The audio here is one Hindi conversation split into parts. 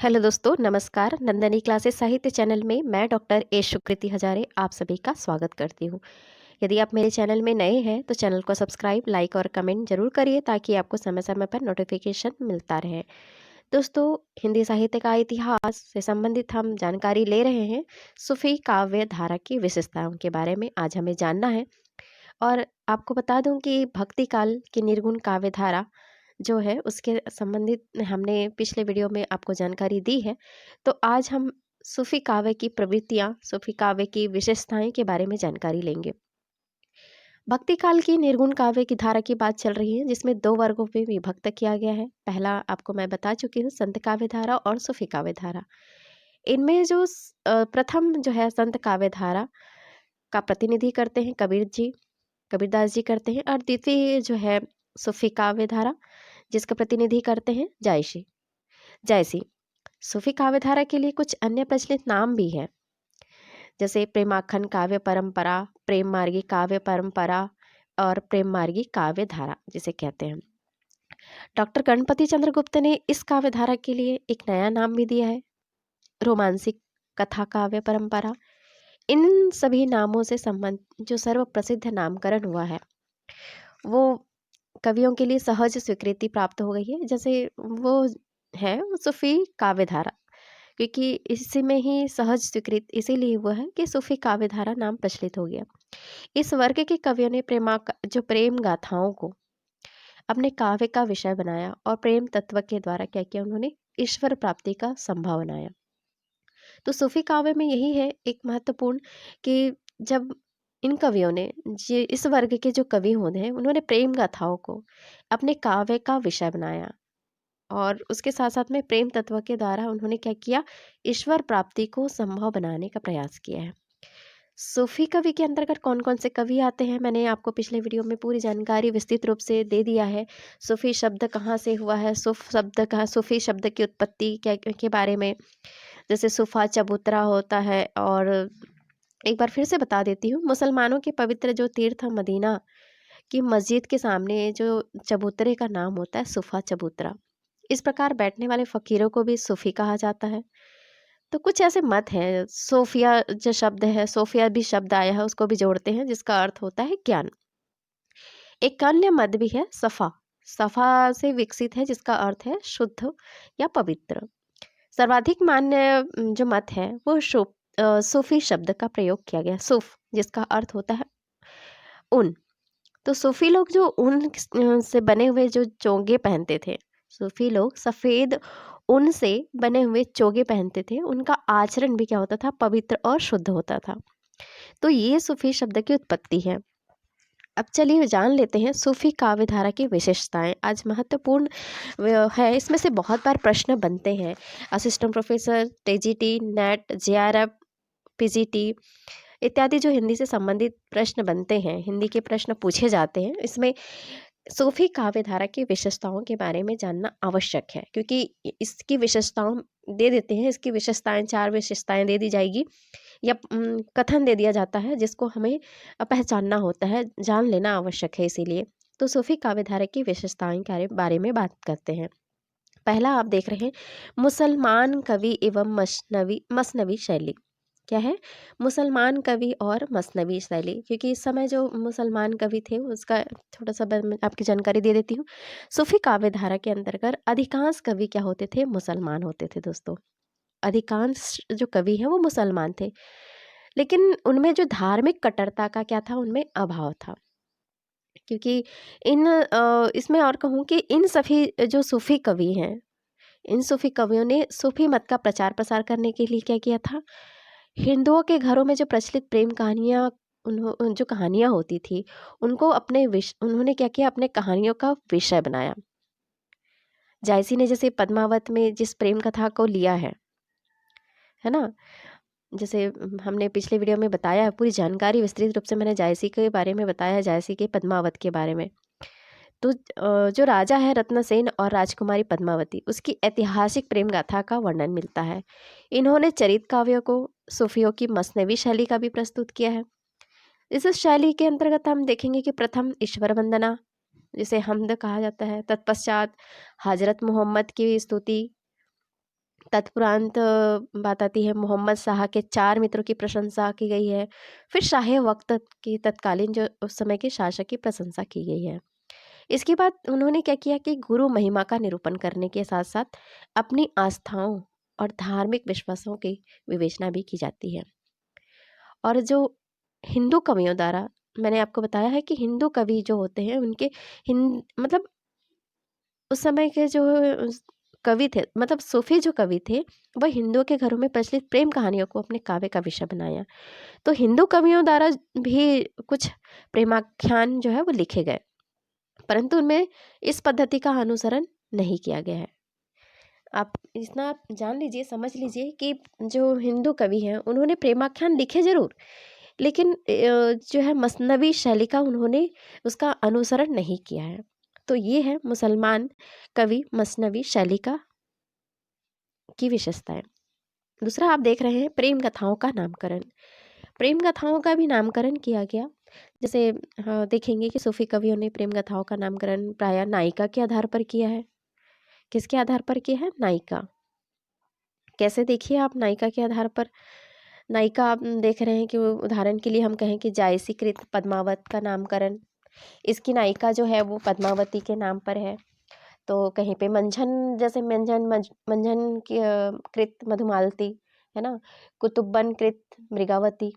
हेलो दोस्तों, नमस्कार। नंदनी क्लासेस साहित्य चैनल में मैं डॉक्टर ए शुकृति हजारे आप सभी का स्वागत करती हूँ। यदि आप मेरे चैनल में नए हैं तो चैनल को सब्सक्राइब, लाइक और कमेंट जरूर करिए ताकि आपको समय समय पर नोटिफिकेशन मिलता रहे। दोस्तों, हिंदी साहित्य का इतिहास से संबंधित हम जानकारी ले रहे हैं। सूफी काव्य धारा की विशेषताओं के बारे में आज हमें जानना है। और आपको बता दूं कि भक्ति काल की निर्गुण काव्य धारा जो है उसके संबंधित हमने पिछले वीडियो में आपको जानकारी दी है। तो आज हम सूफी काव्य की प्रवृत्तियां, सूफी काव्य की विशेषताएं के बारे में जानकारी लेंगे। भक्ति काल की निर्गुण काव्य की धारा की बात चल रही है, जिसमें दो वर्गों में विभक्त किया गया है। पहला आपको मैं बता चुकी हूँ, संत काव्य धारा और सूफी काव्य धारा। इनमें जो प्रथम जो है संत काव्य धारा का प्रतिनिधि करते हैं कबीर जी, कबीरदास जी करते हैं। और द्वितीय जो है सूफी काव्य धारा, जिसका प्रतिनिधि करते हैं जायसी जायसी। सूफी काव्य धारा के लिए कुछ अन्य प्रचलित नाम भी हैं, जैसे प्रेमाखन काव्य परंपरा, प्रेम मार्गी काव्य परंपरा और प्रेम मार्गी काव्य धारा जिसे कहते हैं। डॉक्टर गणपति चंद्र गुप्त ने इस काव्य धारा के लिए एक नया नाम भी दिया है, रोमांसिक कथा काव्य परंपरा। इन सभी नामों से संबंध जो सर्व प्रसिद्ध नामकरण हुआ है वो कवियों के लिए सहज स्वीकृति प्राप्त हो गई है। जैसे वो है सूफी काव्य धारा, क्योंकि इसी में ही सहज स्वीकृत इसीलिए हुआ है कि सूफी काव्य धारा नाम प्रचलित हो गया। इस वर्ग के कवियों ने जो प्रेम गाथाओं को अपने काव्य का विषय बनाया और प्रेम तत्व के द्वारा क्या किया, उन्होंने ईश्वर प्राप्ति का संभव बनाया। तो सूफी काव्य में यही है एक महत्वपूर्ण कि जब इन कवियों ने इस वर्ग के जो कवि होते हैं उन्होंने प्रेम गाथाओं को अपने काव्य का विषय बनाया और उसके साथ साथ में प्रेम तत्व के द्वारा उन्होंने क्या किया, ईश्वर प्राप्ति को संभव बनाने का प्रयास किया है। सूफी कवि के अंतर्गत कौन कौन से कवि आते हैं, मैंने आपको पिछले वीडियो में पूरी जानकारी विस्तृत रूप से दे दिया है। सूफी शब्द कहाँ से हुआ है, सूफी शब्द की उत्पत्ति क्या के बारे में, जैसे सूफा चबूतरा होता है। और एक बार फिर से बता देती हूँ, मुसलमानों के पवित्र जो तीर्थ मदीना की मस्जिद के सामने जो चबूतरे का नाम होता है सूफा चबूतरा। इस प्रकार बैठने वाले फकीरों को भी सूफी कहा जाता है। तो कुछ ऐसे मत हैं, सोफिया जो शब्द है, सोफिया भी शब्द आया है, उसको भी जोड़ते हैं जिसका अर्थ होता है ज्ञान। एक अन्य मत भी है सफा, सफा से विकसित है जिसका अर्थ है शुद्ध या पवित्र। सर्वाधिक मान्य जो मत है वो सूफी शब्द का प्रयोग किया गया, सूफ जिसका अर्थ होता है ऊन। तो सूफी लोग जो ऊन से बने हुए जो चोगे पहनते थे, सूफी लोग सफ़ेद ऊन से बने हुए चोगे पहनते थे, उनका आचरण भी क्या होता था, पवित्र और शुद्ध होता था। तो ये सूफी शब्द की उत्पत्ति है। अब चलिए जान लेते हैं सूफी काव्य धारा की विशेषताएं। आज महत्वपूर्ण है, इसमें से बहुत बार प्रश्न बनते हैं। Assistant professor, TGT, net, JRF, PGT इत्यादि जो हिंदी से संबंधित प्रश्न बनते हैं, हिंदी के प्रश्न पूछे जाते हैं, इसमें सूफी काव्य धारा की विशेषताओं के बारे में जानना आवश्यक है, क्योंकि इसकी विशेषताओं दे देते हैं, इसकी विशेषताएं 4 विशेषताएं दे दी जाएगी या कथन दे दिया जाता है जिसको हमें पहचानना होता है, जान लेना आवश्यक है। इसीलिए तो सूफी काव्य धारा की विशेषताएं के बारे में बात करते हैं। पहला आप देख रहे हैं, मुसलमान कवि एवं मसनवी शैली। क्या है, मुसलमान कवि और मसनवी शैली, क्योंकि इस समय जो मुसलमान कवि थे उसका थोड़ा सा मैं आपकी जानकारी दे देती हूँ। सूफी काव्य धारा के अंतर्गत अधिकांश कवि क्या होते थे, मुसलमान होते थे दोस्तों। अधिकांश जो कवि हैं वो मुसलमान थे, लेकिन उनमें जो धार्मिक कट्टरता का क्या था, उनमें अभाव था। क्योंकि इसमें और कहूँ कि इन सभी जो सूफी कवि हैं, इन सूफी कवियों ने सूफी मत का प्रचार प्रसार करने के लिए क्या किया था, हिंदुओं के घरों में जो प्रचलित प्रेम कहानियाँ जो कहानियाँ होती थी उनको उन्होंने क्या किया, अपने कहानियों का विषय बनाया। जायसी ने जैसे पद्मावत में जिस प्रेम कथा को लिया है ना, जैसे हमने पिछले वीडियो में बताया है, पूरी जानकारी विस्तृत रूप से मैंने जायसी के बारे में बताया, जायसी के पद्मावत के बारे में। तो जो राजा है रत्नसेन और राजकुमारी पद्मावती, उसकी ऐतिहासिक प्रेम गाथा का वर्णन मिलता है। इन्होंने चरित काव्यों को सूफियों की मसनवी शैली का भी प्रस्तुत किया है। इस शैली के अंतर्गत हम देखेंगे कि प्रथम ईश्वर वंदना, जिसे हमद कहा जाता है, तत्पश्चात हजरत मोहम्मद की स्तुति, तत्पुरांत बात आती है, मोहम्मद शाह के 4 मित्रों की प्रशंसा की गई है। फिर शाह वक़्त की तत्कालीन जो उस समय के शासक की प्रशंसा की गई है। इसके बाद उन्होंने क्या किया कि गुरु महिमा का निरूपण करने के साथ-साथ अपनी आस्थाओं और धार्मिक विश्वासों की विवेचना भी की जाती है। और जो हिंदू कवियों द्वारा, मैंने आपको बताया है कि हिंदू कवि जो होते हैं उनके मतलब उस समय के जो कवि थे, मतलब सूफी जो कवि थे, वह हिंदुओं के घरों में प्रचलित प्रेम कहानियों को अपने काव्य का विषय बनाया। तो हिंदू कवियों द्वारा भी कुछ प्रेमाख्यान जो है वो लिखे गए, परंतु उनमें इस पद्धति का अनुसरण नहीं किया गया है। आप इतना जान लीजिए, समझ लीजिए कि जो हिंदू कवि हैं उन्होंने प्रेमाख्यान लिखे ज़रूर, लेकिन जो है मसनवी शैली का उन्होंने उसका अनुसरण नहीं किया है। तो ये है मुसलमान कवि मसनवी शैली का की विशेषताएँ। दूसरा आप देख रहे हैं प्रेम कथाओं का नामकरण। प्रेम कथाओं का भी नामकरण किया गया। जैसे देखेंगे कि सूफी कवियों ने प्रेम कथाओं का नामकरण प्रायः नायिका के आधार पर किया है। किसके आधार पर किया है? नायिका। कैसे देखिए आप नायिका के आधार पर? नायिका आप देख रहे हैं कि उदाहरण के लिए हम कहें कि जायसी कृत पद्मावत का नामकरण, इसकी नायिका जो है वो पद्मावती के नाम पर है। तो कहीं पे मंझन, जैसे मंझन की कृत मधुमालती, है ना? कुतुब्बन कृत मृगावती,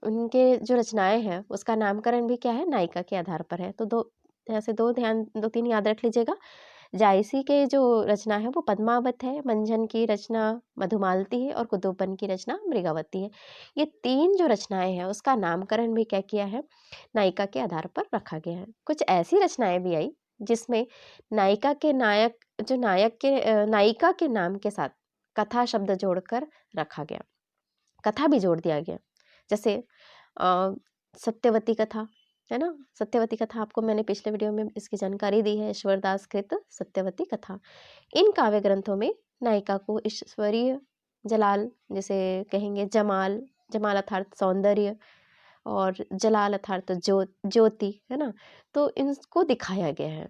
उनके जो रचनाएँ हैं उसका नामकरण भी क्या है? नायिका के आधार पर है। तो 2 ऐसे 2-3 याद रख लीजिएगा। जायसी के जो रचना है वो पद्मावत है, मंझन की रचना मधुमालती है और कुतुब्बन की रचना मृगावती है। ये 3 जो रचनाएँ हैं उसका नामकरण भी क्या किया है? नायिका के आधार पर रखा गया है। कुछ ऐसी रचनाएँ भी आई जिसमें नायिका के नायक जो नायक के नायिका के नाम के साथ कथा शब्द जोड़कर रखा गया, कथा भी जोड़ दिया गया। जैसे सत्यवती कथा, है ना? सत्यवती कथा आपको मैंने पिछले वीडियो में इसकी जानकारी दी है, ईश्वरदास कृत सत्यवती कथा। इन काव्य ग्रंथों में नायिका को ईश्वरीय जलाल, जिसे कहेंगे जमाल, जमाल अर्थात सौंदर्य, और जलाल अर्थात ज्योति, है ना? तो इनको दिखाया गया है।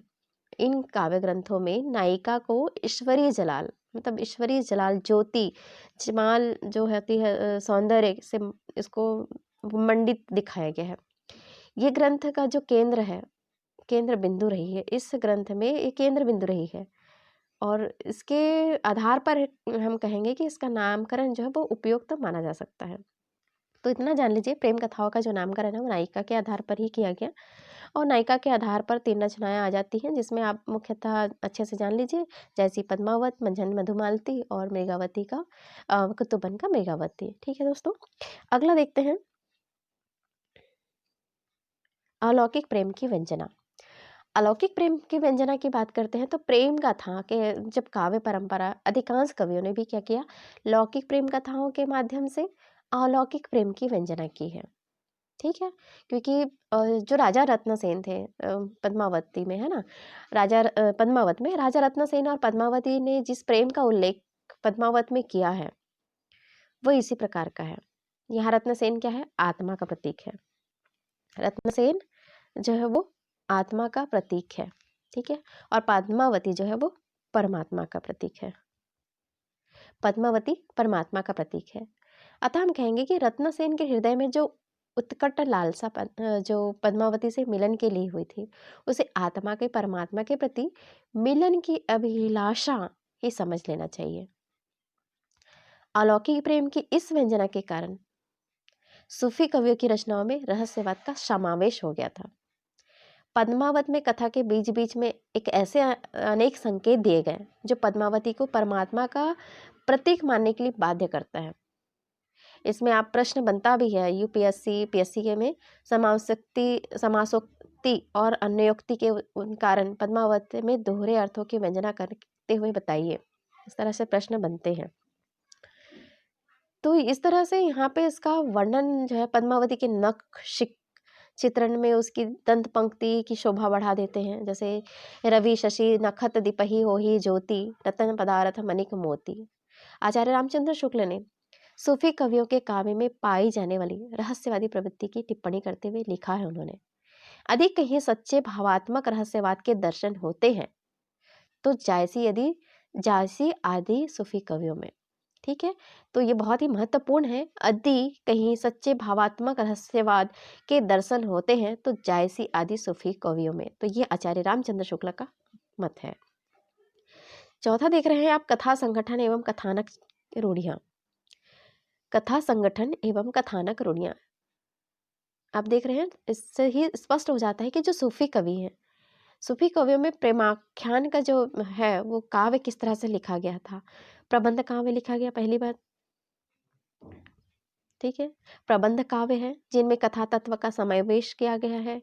इन काव्य ग्रंथों में नायिका को ईश्वरीय जलाल, मतलब ईश्वरीय जलाल ज्योति, जमाल जो होती है सौंदर्य से इसको मंडित दिखाया गया है। ये ग्रंथ का जो केंद्र है, केंद्र बिंदु रही है, इस ग्रंथ में ये केंद्र बिंदु रही है, और इसके आधार पर हम कहेंगे कि इसका नामकरण जो है वो उपयुक्त माना जा सकता है। तो इतना जान लीजिए, प्रेम कथाओं का जो नामकरण है वो नायिका के आधार पर ही किया गया, और नायिका के आधार पर 3 रचनाएँ आ जाती हैं, जिसमें आप मुख्यतः अच्छे से जान लीजिए, जैसी पद्मावत, मंझन मधुमालती और मृगावती का कुतुब्बन का मृगावती। ठीक है दोस्तों? अगला देखते हैं, अलौकिक प्रेम की व्यंजना। अलौकिक प्रेम की व्यंजना की बात करते हैं तो प्रेम कथा के जब काव्य परंपरा, अधिकांश कवियों ने भी क्या किया? लौकिक प्रेम कथाओं के माध्यम से अलौकिक प्रेम की व्यंजना की है। ठीक है? क्योंकि जो राजा रत्नसेन थे पद्मावती में, है ना? पद्मावत में राजा रत्नसेन और पद्मावती ने जिस प्रेम का उल्लेख पद्मावत में किया है, वो इसी प्रकार का है। यहाँ रत्नसेन क्या है? आत्मा का प्रतीक है। रत्नसेन जो है वो आत्मा का प्रतीक है, ठीक है? और पद्मावती जो है वो परमात्मा का प्रतीक है। पद्मावती परमात्मा का प्रतीक है। अतः हम कहेंगे कि रत्नसेन के हृदय में जो उत्कट लालसा जो पद्मावती से मिलन के लिए हुई थी, उसे आत्मा के परमात्मा के प्रति मिलन की अभिलाषा ही समझ लेना चाहिए। अलौकिक प्रेम की इस व्यंजना के कारण सूफी कवियों की रचनाओं में रहस्यवाद का समावेश हो गया था। पद्मावत में कथा के बीच बीच में एक ऐसे अनेक संकेत दिए गए जो पद्मावती को परमात्मा का प्रतीक मानने के लिए बाध्य करता है। इसमें आप प्रश्न बनता भी है यूपीएससी पीएससी के में, समासोक्ति और अन्योक्ति के कारण पद्मावत में दोहरे अर्थों की व्यंजना करते हुए बताइए। इस तरह से प्रश्न बनते हैं। तो इस तरह से यहाँ पे इसका वर्णन जो है पद्मावती के नक्श चित्रण में उसकी दंत पंक्ति की शोभा बढ़ा देते हैं। जैसे रवि शशि नखत दीपहि होहि ज्योति रतन पदार्थ मणिक मोती। आचार्य रामचंद्र शुक्ल ने सूफी कवियों के काव्य में पाई जाने वाली रहस्यवादी प्रवृत्ति की टिप्पणी करते हुए लिखा है उन्होंने, अधिक कहीं सच्चे भावात्मक रहस्यवाद के दर्शन होते हैं तो जायसी आदि सूफी कवियों में। ठीक है, तो ये बहुत ही महत्वपूर्ण है। यदि कहीं सच्चे भावात्मक रहस्यवाद के दर्शन होते हैं तो जायसी आदि सूफी कवियों में। तो ये आचार्य रामचंद्र शुक्ला का मत है। चौथा देख रहे हैं आप, कथा संगठन एवं कथानक रूढ़ियां। कथा संगठन एवं कथानक रूढ़ियां आप देख रहे हैं, इससे ही स्पष्ट हो जाता है कि जो सूफी कवि हैं, सूफी कवियों में प्रेमाख्यान का जो है वो काव्य किस तरह से लिखा गया था। प्रबंध काव्य लिखा गया, पहली बात, ठीक है। प्रबंध काव्य है जिनमें कथा तत्व का समावेश किया गया है।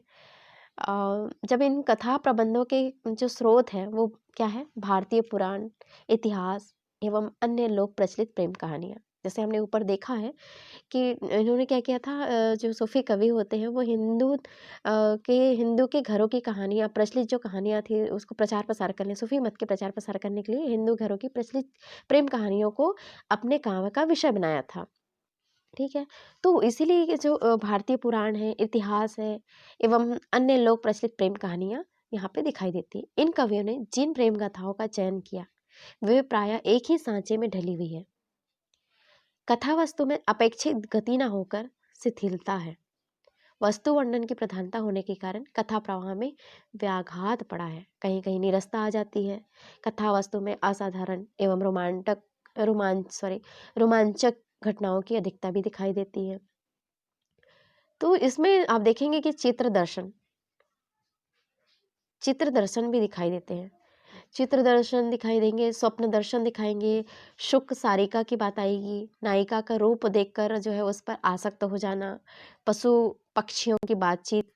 जब इन कथा प्रबंधों के जो स्रोत है वो क्या है, भारतीय पुराण, इतिहास एवं अन्य लोक प्रचलित प्रेम कहानियाँ। जैसे हमने ऊपर देखा है कि इन्होंने क्या किया था, जो सूफी कवि होते हैं वो हिंदू के घरों की कहानियाँ, प्रचलित जो कहानियाँ थी उसको प्रचार प्रसार करने, सूफी मत के प्रचार प्रसार करने के लिए हिंदू घरों की प्रचलित प्रेम कहानियों को अपने काव्य का विषय बनाया था, ठीक है। तो इसीलिए ये जो भारतीय पुराण है, इतिहास है एवं अन्य लोक प्रचलित प्रेम कहानियाँ यहाँ पे दिखाई देती है। इन कवियों ने जिन प्रेम गाथाओं का चयन किया वे प्रायः एक ही सांचे में ढली हुई है। कथा वस्तु में अपेक्षित गति न होकर शिथिलता है। वस्तु वर्णन की प्रधानता होने के कारण कथा प्रवाह में व्याघात पड़ा है, कहीं कहीं निरस्ता आ जाती है। कथा वस्तु में असाधारण एवं रोमांचक घटनाओं की अधिकता भी दिखाई देती है। तो इसमें आप देखेंगे कि चित्र दर्शन भी दिखाई देते हैं। चित्र दर्शन दिखाई देंगे, स्वप्न दर्शन दिखाएंगे, शुक सारिका की बात आएगी, नायिका का रूप देखकर जो है उस पर आसक्त हो जाना, पशु पक्षियों की बातचीत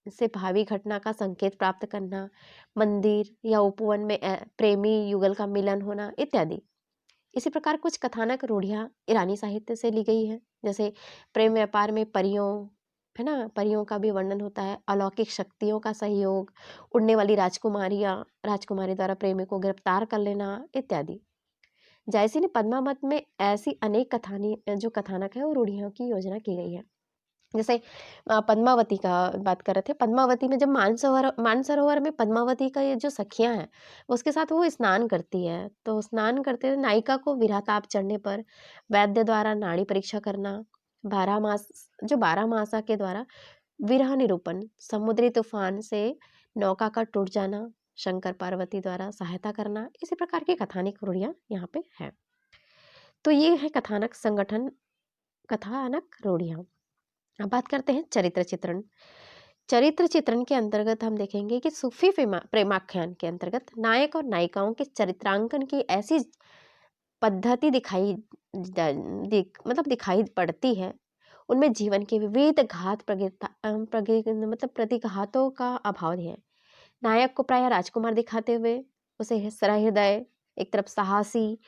से भावी घटना का संकेत प्राप्त करना, मंदिर या उपवन में प्रेमी युगल का मिलन होना इत्यादि। इसी प्रकार कुछ कथानक रूढ़ियाँ ईरानी साहित्य से ली गई है। जैसे प्रेम व्यापार में परियों, है ना, परियों का भी वर्णन होता है, अलौकिक शक्तियों का सहयोग, उड़ने वाली राजकुमारी द्वारा प्रेमी को गिरफ्तार कर लेना इत्यादि। जायसी ने पद्मावत में ऐसी अनेक जो कथानक है वो रूढ़ियों की योजना की गई है। जैसे पद्मावती का बात कर रहे थे, पद्मावती में जब मानसरोवर में पद्मावती का ये जो सखियां हैं उसके साथ वो स्नान करती है, तो स्नान करते हुए नायिका को विरह ताप चढ़ने पर वैद्य द्वारा नाड़ी परीक्षा करना, 12 मासा के द्वारा विरह निरूपण, समुद्री तूफान से नौका का टूट जाना, शंकर पार्वती द्वारा सहायता करना, इसी प्रकार की कथानक रूढ़ियां यहाँ पे है। तो ये है कथानक रूढ़ियां। अब बात करते हैं चरित्र चित्रण। चरित्र चित्रण के अंतर्गत हम देखेंगे कि सूफी प्रेमाख्यान के अंतर्गत नायक और नायिकाओं के चरित्रांकन की ऐसी पद्धति दिखाई पड़ती है। उनमें जीवन के विविध प्रतिघातों का अभाव है। नायक को प्रायः राजकुमार दिखाते हुए उसे सहृदय, एक तरफ साहसी,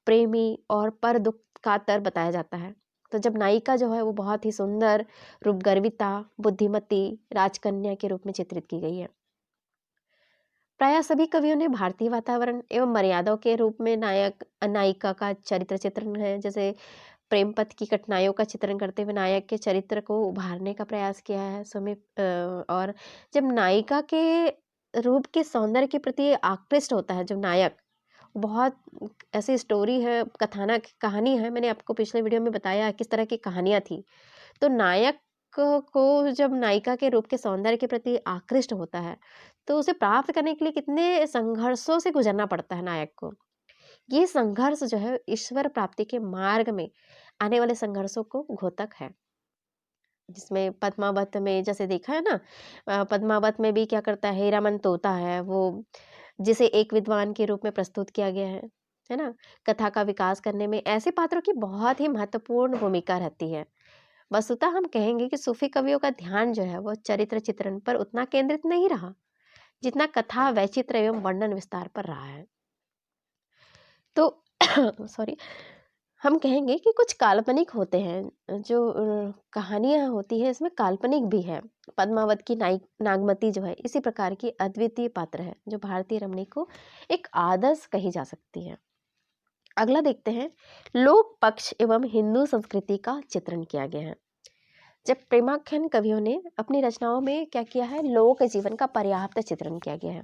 प्रेमी और पर दुख कातर बताया जाता है। तो जब नायिका जो है वो बहुत ही सुंदर, रूपगर्विता, बुद्धिमती, राजकन्या के रूप में चित्रित की गई है। प्रायः सभी कवियों ने भारतीय वातावरण एवं मर्यादाओं के रूप में नायक नायिका का चरित्र चित्रण है। जैसे प्रेम पथ की कठिनाइयों का चित्रण करते हुए नायक के चरित्र को उभारने का प्रयास किया है और जब नायिका के रूप के सौंदर्य के प्रति आकृष्ट होता है जब नायक, बहुत ऐसी स्टोरी है, कहानी है, मैंने आपको पिछले वीडियो में बताया किस तरह की कहानियां थी। तो नायक को जब नायिका के रूप के सौंदर्य के प्रति आकृष्ट होता है तो उसे प्राप्त करने के लिए कितने संघर्षों से गुजरना पड़ता है नायक को। ये संघर्ष जो है ईश्वर प्राप्ति के मार्ग में आने वाले संघर्षों को घोतक है। जिसमें पद्मावत में जैसे देखा है ना, पद्मावत में भी क्या करता है, हीरामन तोता है वो, जिसे एक विद्वान के रूप में प्रस्तुत किया गया है ना। कथा का विकास करने में ऐसे पात्रों की बहुत ही महत्वपूर्ण भूमिका रहती है। वस्तुतः हम कहेंगे कि सूफी कवियों का ध्यान जो है वो चरित्र चित्रण पर उतना केंद्रित नहीं रहा जितना कथा वैचित्र एवं वर्णन विस्तार पर रहा है। तो सॉरी, हम कहेंगे कि कुछ काल्पनिक होते हैं, जो कहानियां होती है इसमें काल्पनिक भी है। पद्मावत की नागमती जो है इसी प्रकार की अद्वितीय पात्र है जो भारतीय रमणी को एक आदर्श कही जा सकती है। अगला देखते हैं, लोक पक्ष एवं हिंदू संस्कृति का चित्रण किया गया है। जब प्रेमाख्यान कवियों ने अपनी रचनाओं में क्या किया है, लोक जीवन का पर्याप्त चित्रण किया गया है,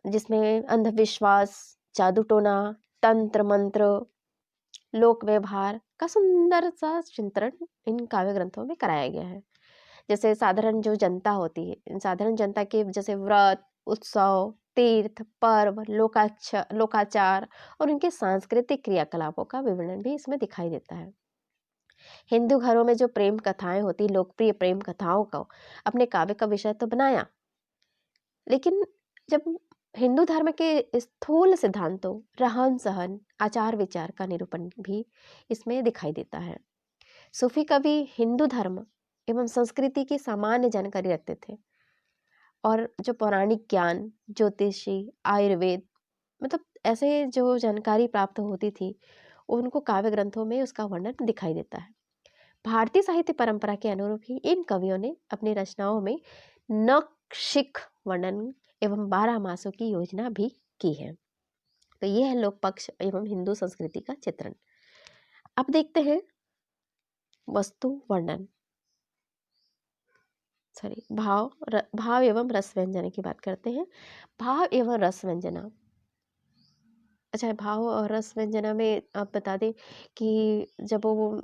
जिसमें अंधविश्वास, जादू टोना, तंत्र मंत्र, लोक व्यवहार का सुंदर सा चित्रण इन काव्य ग्रंथों में कराया गया है। जैसे साधारण जो जनता होती है, साधारण जनता के जैसे व्रत, उत्सव, तीर्थ, पर्व, लोकाचार और उनके सांस्कृतिक क्रियाकलापों का विवरण भी इसमें दिखाई देता है। हिंदू घरों में जो प्रेम कथाएं होती, लोकप्रिय प्रेम कथाओं को अपने काव्य का विषय तो बनाया, लेकिन जब हिंदू धर्म के स्थूल सिद्धांतों, रहन सहन, आचार विचार का निरूपण भी इसमें दिखाई देता है। सूफी कवि हिंदू धर्म एवं संस्कृति की सामान्य जानकारी रखते थे और जो पौराणिक ज्ञान, ज्योतिषी, आयुर्वेद, मतलब ऐसे जो जानकारी प्राप्त होती थी, उनको काव्य ग्रंथों में उसका वर्णन दिखाई देता है। भारतीय साहित्य परंपरा के अनुरूप ही इन कवियों ने अपनी रचनाओं में नखशिख वर्णन एवं 12 मासों की योजना भी की है। तो ये है लोक पक्ष एवं हिंदू संस्कृति का चित्रण। अब देखते हैं वस्तु वर्णन, भाव एवं रस व्यंजना की बात करते हैं। भाव एवं रस व्यंजना, अच्छा, भाव और रस व्यंजना में आप बता दें कि जब वो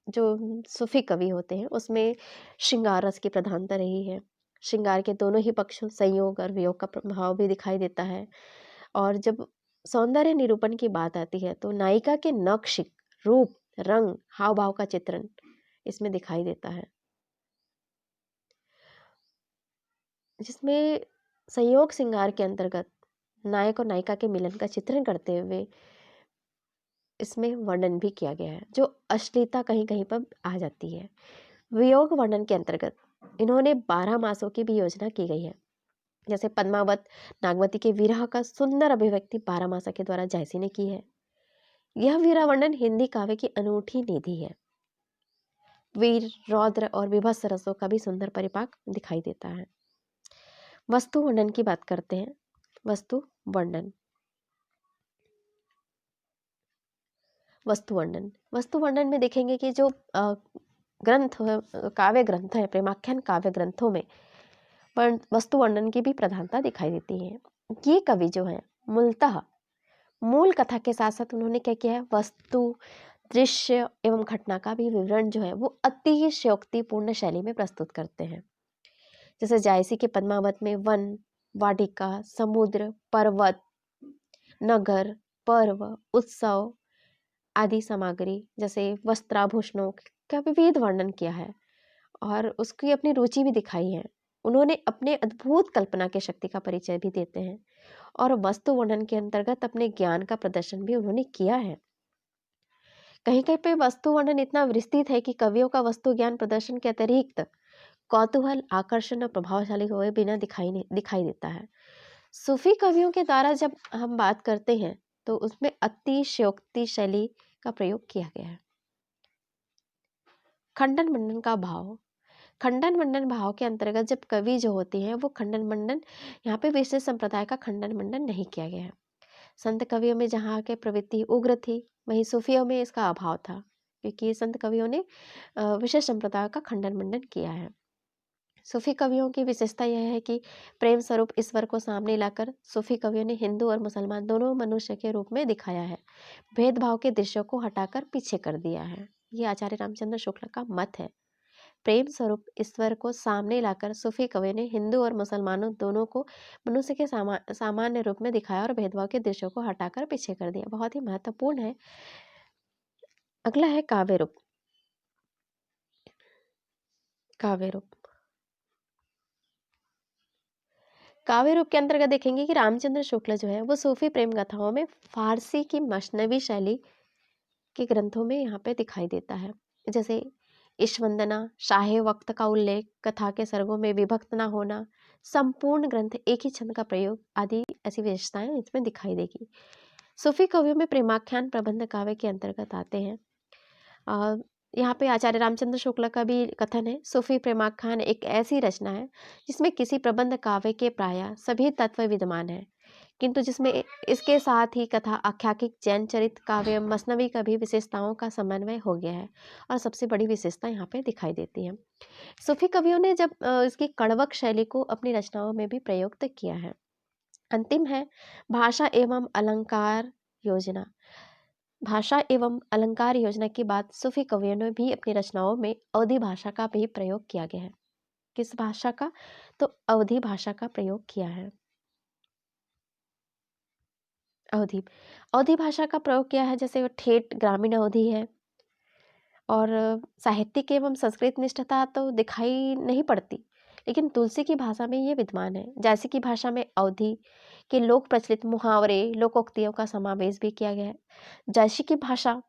जो सूफी कवि होते हैं उसमें श्रृंगार रस की प्रधानता रही है। श्रृंगार के दोनों ही पक्षों, संयोग और वियोग का प्रभाव भी दिखाई देता है। और जब सौंदर्य निरूपण की बात आती है तो नायिका के नक्श, रूप, रंग, हाव भाव का चित्रण इसमें दिखाई देता है, जिसमें संयोग श्रृंगार के अंतर्गत नायक और नायिका के मिलन का चित्रण करते हुए इसमें वर्णन भी किया गया है, जो अश्लीलता कहीं कहीं पर आ जाती है। वियोग वर्णन के अंतर्गत इन्होंने 12 मासों की भी योजना की गई है। जैसे पद्मावत नागवती के विरह का सुंदर अभिव्यक्ति 12 मासा के द्वारा जायसी ने की है। यह विरह वर्णन हिंदी काव्य की अनूठी निधि है। वीर, रौद्र और विभत्स रसों का भी सुंदर परिपाक दिखाई देता है। वस्तु वर्णन की बात करते हैं। वस्तु वर्णन, वस्तु वर्णन में देखेंगे कि जो ग्रंथ, काव्य ग्रंथ है, प्रेमाख्यान काव्य ग्रंथों में वस्तु वर्णन की भी प्रधानता दिखाई देती है। ये कवि जो है मूलतः मूल कथा के साथ साथ उन्होंने क्या किया है, वस्तु, दृश्य एवं घटना का भी विवरण जो है वो अति ही शयोक्तिपूर्ण शैली में प्रस्तुत करते हैं। जैसे जायसी के पद्मावत में वन, वाटिका, समुद्र, पर्वत, नगर, पर्व, उत्सव आदि सामग्री जैसे वस्त्राभूषणों का विविध वर्णन किया है और उसकी अपनी रुचि भी दिखाई है। उन्होंने अपने अद्भुत कल्पना की शक्ति का परिचय भी देते हैं और वस्तु वर्णन के अंतर्गत अपने ज्ञान का प्रदर्शन भी उन्होंने किया है। कहीं कहीं पे वस्तु वर्णन इतना विस्तृत है कि कवियों का वस्तु ज्ञान प्रदर्शन के अतिरिक्त कौतूहल, आकर्षण और प्रभावशाली हुए बिना दिखाई देता है। सूफी कवियों के द्वारा जब हम बात करते हैं तो उसमें अतिशयोक्ति शैली का प्रयोग किया गया है। खंडन मंडन का भाव, खंडन मंडन भाव के अंतर्गत जब कवि जो होते हैं वो खंडन मंडन, यहाँ पे विशेष संप्रदाय का खंडन मंडन नहीं किया गया है। संत कवियों में जहाँ के प्रवृत्ति उग्र थी, वहीं सूफियों में इसका अभाव था, क्योंकि संत कवियों ने विशेष संप्रदाय का खंडन मंडन किया है। सूफी कवियों की विशेषता यह है कि प्रेम स्वरूप ईश्वर को सामने लाकर सूफी कवियों ने हिंदू और मुसलमान दोनों मनुष्य के रूप में दिखाया है, भेदभाव के दृश्यों को हटाकर पीछे कर दिया है। ये आचार्य रामचंद्र शुक्ल का मत है। प्रेम स्वरूप ईश्वर को सामने लाकर सूफी कवि ने हिंदू और मुसलमानों दोनों को मनुष्य के सामान्य रूप में दिखाया और भेदभाव के दृश्यों को हटाकर पीछे कर दिया। बहुत ही महत्वपूर्ण है। अगला है काव्य रूप। काव्य रूप, काव्य रूप के अंतर्गत देखेंगे कि रामचंद्र शुक्ल जो है वो सूफी प्रेम कथाओं में फारसी की मसनवी शैली के ग्रंथों में यहाँ पे दिखाई देता है। जैसे ईशवंदना, शाहे वक्त का उल्लेख, कथा के सर्गों में विभक्त न होना, संपूर्ण ग्रंथ एक ही छंद का प्रयोग आदि ऐसी विशेषताएं इसमें दिखाई देगी। सूफी कवियों में प्रेमाख्यान प्रबंध काव्य के अंतर्गत आते हैं। यहाँ पे आचार्य रामचंद्र शुक्ल का भी कथन है, सूफी प्रेमाख्यान एक ऐसी रचना है जिसमें किसी प्रबंध काव्य के प्रायः सभी तत्व विद्यमान है, किंतु जिसमें इसके साथ ही कथा, आख्यायिक, जैन चरित काव्य, मसनवी का भी विशेषताओं का समन्वय हो गया है और सबसे बड़ी विशेषता यहाँ पे दिखाई देती है। सूफी कवियों ने जब इसकी कड़वक शैली को अपनी रचनाओं में भी प्रयुक्त किया है। अंतिम है भाषा एवं अलंकार योजना। भाषा एवं अलंकार योजना के बाद सूफी कवियों ने भी अपनी रचनाओं में अवधी भाषा का भी प्रयोग किया गया है। किस भाषा का? तो अवधी भाषा का प्रयोग किया है। अवधी अवधी भाषा का प्रयोग किया है, जैसे ठेठ ग्रामीण अवधी है। और साहित्यिक एवं संस्कृत निष्ठता तो दिखाई नहीं पड़ती, लेकिन तुलसी की भाषा में ये विद्यमान है। जैसे की भाषा में अवधी के लोक प्रचलित मुहावरे, लोकोक्तियों का समावेश भी किया गया है। जैसी की भाषा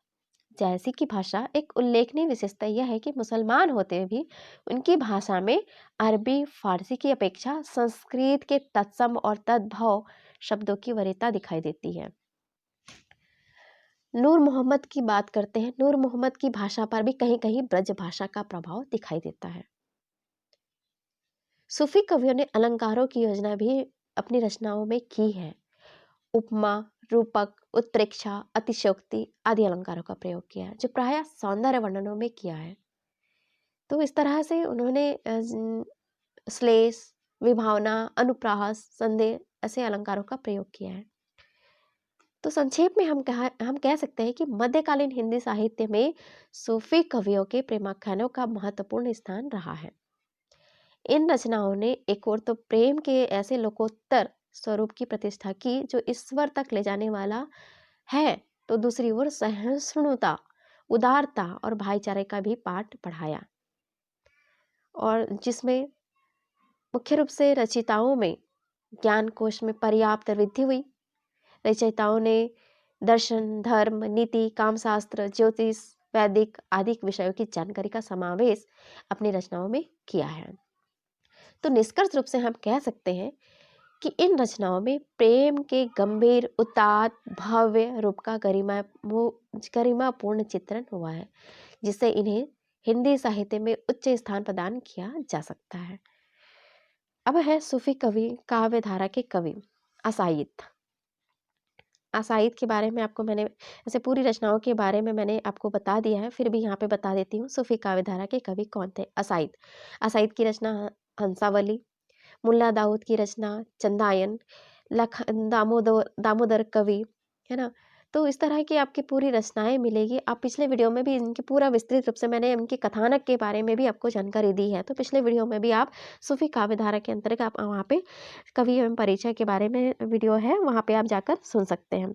जैसी की भाषा एक उल्लेखनीय विशेषता यह है कि मुसलमान होते हुए भी उनकी भाषा में अरबी, फारसी की अपेक्षा संस्कृत के तत्सम और तद्भव शब्दों की वरीयता दिखाई देती है। नूर मोहम्मद की बात करते हैं। नूर मोहम्मद की भाषा पर भी कहीं कहीं ब्रज भाषा का प्रभाव दिखाई देता है। सूफी कवियों ने अलंकारों की योजना भी अपनी रचनाओं में की है। उपमा, रूपक, उत्प्रेक्षा, अतिशयोक्ति आदि अलंकारों का प्रयोग किया है, जो प्रायः सौंदर्य वर्णनों में किया है। तो इस तरह से उन्होंने श्लेष, विभावना, अनुप्रास, संदेह ऐसे अलंकारों का प्रयोग किया है। तो संक्षेप में हम कह सकते हैं कि मध्यकालीन हिंदी साहित्य में सूफी कवियों के प्रेमाख्यानों का महत्वपूर्ण स्थान रहा है। इन रचनाओं ने एक ओर तो प्रेम के ऐसे लोकोत्तर स्वरूप की प्रतिष्ठा की जो ईश्वर तक ले जाने वाला है, तो दूसरी ओर सहिष्णुता, उदारता और भाईचारे का भी पाठ पढ़ाया, और जिसमें मुख्य रूप से रचयिताओं में ज्ञान कोश में पर्याप्त वृद्धि हुई। रचयिताओं ने दर्शन, धर्म, नीति, कामशास्त्र, ज्योतिष, वैदिक आदि विषयों की जानकारी का समावेश अपनी रचनाओं में किया है। तो निष्कर्ष रूप से हम कह सकते हैं कि इन रचनाओं में प्रेम के गंभीर, उदात्त, भव्य रूप का गरिमापूर्ण चित्रण हुआ है, जिससे इन्हें हिंदी साहित्य में उच्च स्थान प्रदान किया जा सकता है। अब है सूफी कवि काव्य धारा के कवि असाइद। असाइद के बारे में आपको मैंने ऐसे पूरी रचनाओं के बारे में मैंने आपको बता दिया है, फिर भी यहाँ पे बता देती हूँ सूफी काव्य धारा के कवि कौन थे। असाइद असाइद की रचना हंसावली, मुल्ला दाऊद की रचना चंदायन, लख दामोदर दामोदर कवि, है ना। तो इस तरह की आपकी पूरी रचनाएं मिलेगी। आप पिछले वीडियो में भी इनकी पूरा विस्तृत रूप से मैंने इनके कथानक के बारे में भी आपको जानकारी दी है, तो पिछले वीडियो में भी आप सूफी काव्य धारा के अंतर्गत आप वहाँ पे कवि एवं परिचय के बारे में वीडियो है, वहाँ पे आप जाकर सुन सकते हैं।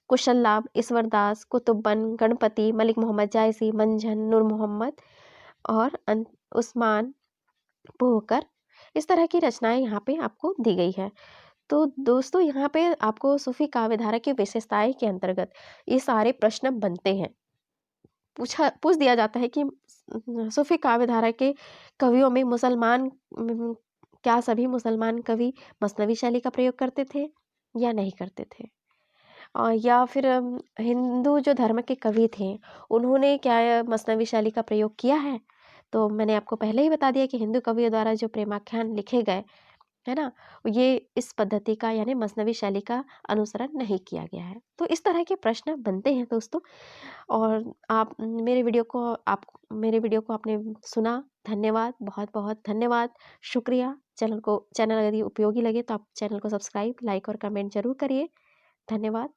कुशल लाभ, ईश्वर दास, कुतुबन, गणपति, मलिक मोहम्मद जायसी, मंझन, नूर मोहम्मद और उस्मान पोहकर, इस तरह की रचनाएं यहाँ पे आपको दी गई है। तो दोस्तों यहाँ पे आपको सूफी काव्य धारा की विशेषताएं के अंतर्गत ये सारे प्रश्न बनते हैं। पूछ दिया जाता है कि सूफी काव्य धारा के कवियों में क्या सभी मुसलमान कवि मसनवी शैली का प्रयोग करते थे या नहीं करते थे, और या फिर हिंदू जो धर्म के कवि थे उन्होंने क्या मसनवी शैली का प्रयोग किया है। तो मैंने आपको पहले ही बता दिया कि हिंदू कवियों द्वारा जो प्रेमाख्यान लिखे गए, है ना, ये इस पद्धति का यानी मसनवी शैली का अनुसरण नहीं किया गया है। तो इस तरह के प्रश्न बनते हैं दोस्तों। और आप मेरे वीडियो को आपने सुना, धन्यवाद, बहुत बहुत धन्यवाद, शुक्रिया। चैनल अगर ये उपयोगी लगे तो आप चैनल को सब्सक्राइब, लाइक और कमेंट जरूर करिए। धन्यवाद।